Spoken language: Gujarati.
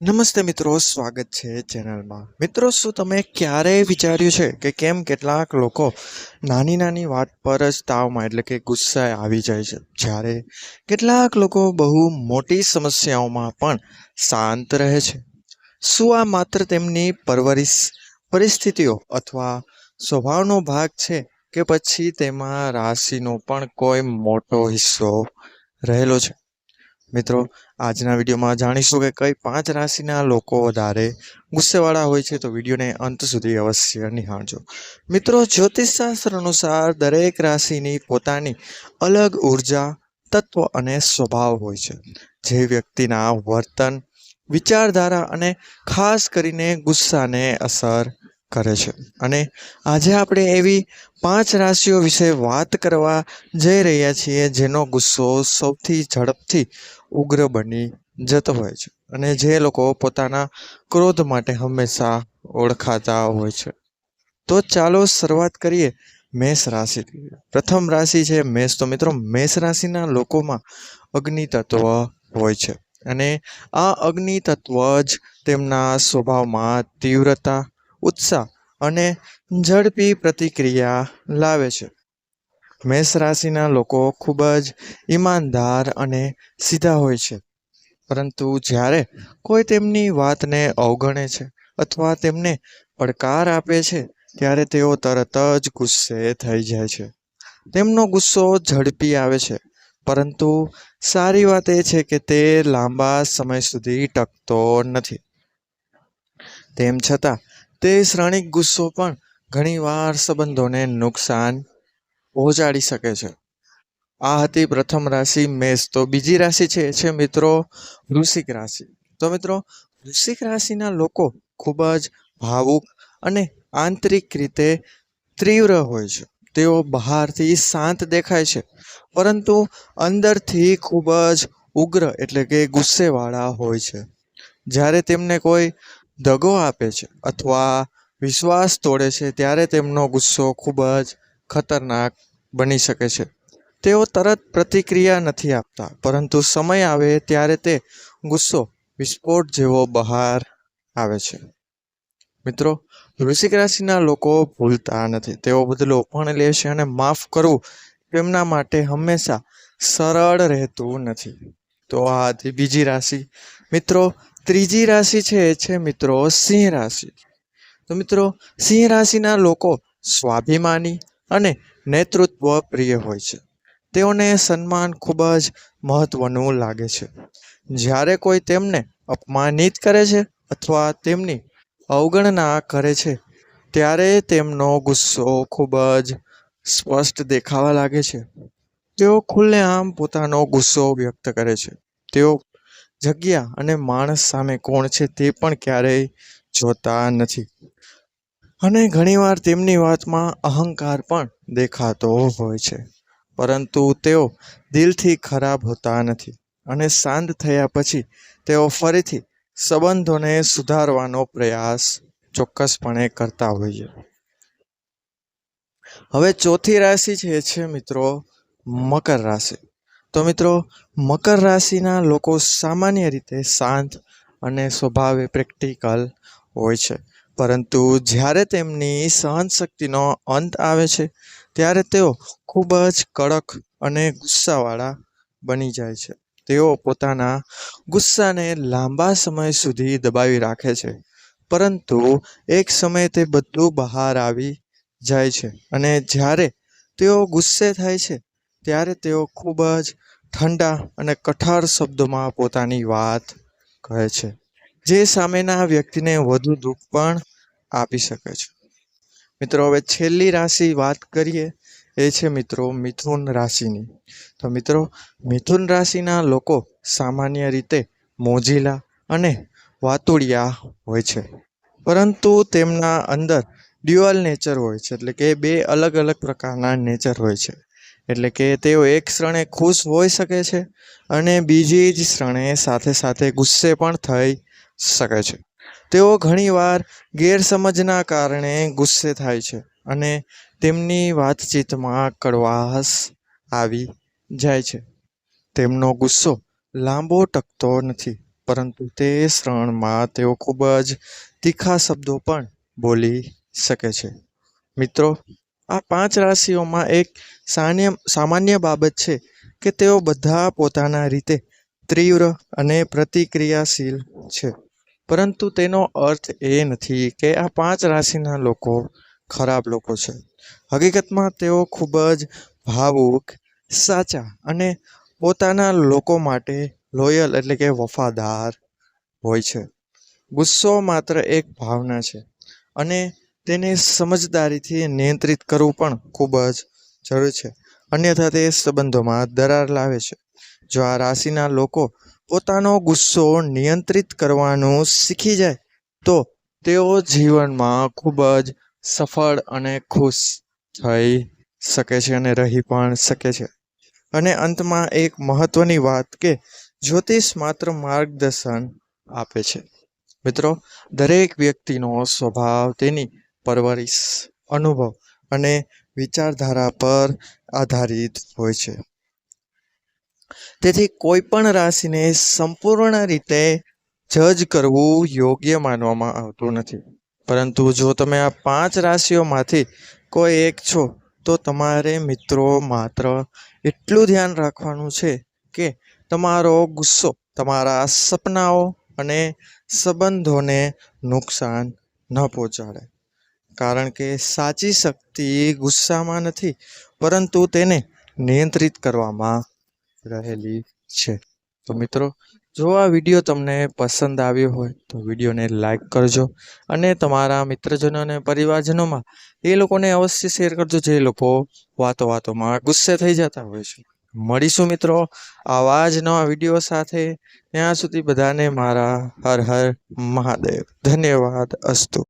નમસ્તે મિત્રો, સ્વાગત છે ચેનલમાં। મિત્રો, શું તમે ક્યારેય વિચાર્યું છે કે કેમ કેટલાક લોકો નાની નાની વાત પર જ તાવમાં એટલે કે ગુસ્સાએ આવી જાય છે, જ્યારે કેટલાક લોકો બહુ મોટી સમસ્યાઓમાં પણ શાંત રહે છે? શું આ માત્ર તેમની પરવરિશ, પરિસ્થિતિઓ અથવા સ્વભાવનો ભાગ છે, કે પછી તેમાં રાશિનો પણ કોઈ મોટો હિસ્સો રહેલો છે? મિત્રો, આજના વિડીયોમાં જાણીશું કે કઈ 5 રાશિના લોકો વધારે ગુસ્સેવાળા હોય છે, તો વિડીયોને અંત સુધી અવશ્ય નિહાળજો। મિત્રો, જ્યોતિષશાસ્ત્ર અનુસાર દરેક રાશિની પોતાની અલગ ઉર્જા, તત્વ અને સ્વભાવ હોય છે, જે વ્યક્તિના વર્તન, વિચારધારા અને ખાસ કરીને ગુસ્સાને અસર કરે છે। અને આજે આપણે એવી 5 રાશિઓ વિશે વાત કરવા જઈ રહ્યા છીએ જેનો ગુસ્સો સૌથી ઝડપથી ઉગ્ર બની જતો હોય છે, અને જે લોકો પોતાના ક્રોધ માટે હંમેશા ઓળખાતા હોય છે। તો ચાલો શરૂઆત કરીએ મેષ રાશિથી। પ્રથમ રાશિ છે મેષ। તો મિત્રો, મેષ રાશિના લોકોમાં અગ્નિ તત્વ હોય છે, અને આ અગ્નિ તત્વ જ તેમના સ્વભાવમાં તીવ્રતા, ઉત્સાહ અને ઝડપી પ્રતિક્રિયા લાવે છે। મેષ રાશિના લોકો ખૂબ જ ઈમાનદાર અને સીધા હોય છે, પરંતુ જ્યારે કોઈ તેમની વાતને અવગણે છે અથવા તેમને પડકાર આપે છે, ત્યારે તેઓ તરત જ ગુસ્સે થઈ જાય છે। તેમનો ગુસ્સો ઝડપી આવે છે, પરંતુ સારી વાત એ છે કે તે લાંબા સમય સુધી ટકતો નથી। તેમ છતાં તે ક્ષણિક ગુસ્સો પણ ઘણીવાર સંબંધોને નુકસાન પહોંચાડી શકે છે। આ હતી પ્રથમ રાશિ મેષ। તો બીજી રાશિ છે મિત્રો વૃશ્ચિક રાશિ। તો મિત્રો, વૃશ્ચિક રાશિના લોકો ખૂબ જ ભાવુક અને આંતરિક રીતે તીવ્ર હોય છે। તેઓ બહારથી શાંત દેખાય છે, પરંતુ અંદરથી ખૂબ જ ઉગ્ર એટલે કે ગુસ્સેવાળા હોય છે। જ્યારે તેમને કોઈ દગો આપે છે અથવા વિશ્વાસ તોડે છે, ત્યારે તેમનો ગુસ્સો ખૂબ જ ખતરનાક બની શકે છે। તેઓ તરત પ્રતિક્રિયા નથી આપતા, પરંતુ સમય આવે ત્યારે તે ગુસ્સો વિસ્ફોટ જેવો બહાર આવે છે। મિત્રો, વૃશ્ચિક રાશિના લોકો ભૂલતા નથી, તેઓ બદલો પણ લે છે, અને માફ કરવું તેમના માટે હંમેશા સરળ રહેતું નથી। તો આ હતી બીજી રાશિ। મિત્રો, ત્રીજી રાશિ છે મિત્રો સિંહ રાશિ। તો મિત્રો, સિંહ રાશિના લોકો સ્વાભિમાની અને નેતૃત્વ પ્રિય હોય છે। તેઓને સન્માન ખૂબ જ મહત્વનું લાગે છે। જ્યારે કોઈ તેમને અપમાનિત કરે છે અથવા તેમની અવગણના કરે છે, ત્યારે તેમનો ગુસ્સો ખૂબ જ સ્પષ્ટ દેખાવા લાગે છે। તેઓ ખુલ્લેઆમ પોતાનો ગુસ્સો વ્યક્ત કરે છે। તેઓ જગ્યા અને માણસ સામે કોણ છે તે પણ ક્યારેય જોતા નથી, અને ઘણીવાર તેમની વાતમાં અહંકાર પણ દેખાતો હોય છે, પરંતુ તેઓ દિલથી ખરાબ હોતા નથી, અને શાંત થયા પછી તેઓ ફરીથી સંબંધોને સુધારવાનો પ્રયાસ ચોક્કસપણે કરતા હોય છે। હવે ચોથી રાશિ છે મિત્રો મકર રાશિ। તો મિત્રો, મકર રાશિના લોકો સામાન્ય રીતે શાંત અને સ્વભાવે પ્રેક્ટિકલ હોય છે, પરંતુ જ્યારે તેમની સહનશક્તિનો અંત આવે છે, ત્યારે તેઓ ખૂબ જ કડક અને ગુસ્સાવાળા બની જાય છે। તેઓ પોતાના ગુસ્સાને લાંબા સમય સુધી દબાવી રાખે છે, પરંતુ એક સમયે તે બધું બહાર આવી જાય છે, અને જ્યારે તેઓ ગુસ્સે થાય છે, ત્યારે તેઓ ખૂબ જ ઠંડા અને કઠોર શબ્દોમાં પોતાની વાત કહે છે, જે સામેના વ્યક્તિને વધુ દુઃખ પણ આપી શકે છે। મિત્રો, હવે છેલ્લી રાશિ વાત કરીએ એ છે મિત્રો મિથુન રાશિની। તો મિત્રો, મિથુન રાશિના લોકો સામાન્ય રીતે મોજીલા અને વાતુડિયા હોય છે, પરંતુ તેમના અંદર ડ્યુઅલ નેચર હોય છે, એટલે કે બે અલગ અલગ પ્રકારના નેચર હોય છે। એટલે કે તેઓ એક ક્ષણે ખુશ હોઈ શકે છે, અને બીજી જ ક્ષણે સાથે સાથે ગુસ્સે પણ થઈ શકે છે। તેઓ ઘણીવાર ગેરસમજના કારણે ગુસ્સે થાય છે, અને તેમની વાતચીતમાં કડવાશ આવી જાય છે। તેમનો ગુસ્સો લાંબો ટકતો નથી, પરંતુ તે ક્ષણમાં તેઓ ખૂબ જ તીખા શબ્દો પણ બોલી શકે છે. મિત્રો, આ 5 રાશિઓમાં એક સામાન્ય બાબત છે કે તેઓ બધા પોતાના રીતે તીવ્ર અને પ્રતિક્રિયાશીલ છે. પરંતુ તેનો અર્થ એ નથી કે આ 5 રાશિના લોકો ખરાબ લોકો છે. હકીકતમાં તેઓ ખૂબ જ ભાવુક, સાચા અને પોતાના લોકો માટે લોયલ એટલે કે વફાદાર હોય છે. ગુસ્સો માત્ર એક ભાવના છે અને તેને સમજદારીથી નિયંત્રિત કરવું પણ ખૂબ જ જરૂરી છે. અન્યથા તે સંબંધોમાં દરાર લાવે છે. જો આ રાશિના લોકો પોતાનો ગુસ્સો નિયંત્રિત કરવાનું શીખી જાય તો તેઓ જીવનમાં ખૂબ જ સફળ અને ખુશ થઈ શકે છે અને રહી પણ શકે છે. અને અંતમાં એક મહત્વની વાત કે જ્યોતિષ માત્ર માર્ગદર્શન આપે છે. મિત્રો, દરેક વ્યક્તિનો સ્વભાવ તેની પરવરિશ, અનુભવ અને વિચારધારા પર આધારિત હોય છે. તેથી કોઈ પણ રાશિને સંપૂર્ણ રીતે જજ કરવું યોગ્ય માનવામાં આવતું નથી. પરંતુ જો તમે આ 5 રાશિઓમાંથી કોઈ એક છો તો તમારે મિત્રો માત્ર એટલું ધ્યાન રાખવાનું છે કે તમારો ગુસ્સો તમારા સપનાઓ અને સંબંધોને નુકસાન ન પહોંચાડે. કારણ કે સાચી શક્તિ ગુસ્સામાં નથી પરંતુ તેને નિયંત્રિત કરવામાં રહેલી છે. તો મિત્રો, જો આ વિડીયો તમને પસંદ આવ્યો હોય તો વિડીયોને લાઈક કરજો અને તમારા મિત્રજનો અને પરિવારજનોમાં એ લોકોને અવશ્ય શેર કરજો જે લોકો વાતોમાં ગુસ્સે થઈ જતા હોય છે. મળીશું મિત્રો આવા જ નવા વિડીયો સાથે. ત્યાં સુધી બધાને મારા હર હર મહાદેવ. ધન્યવાદ. અસ્તુ.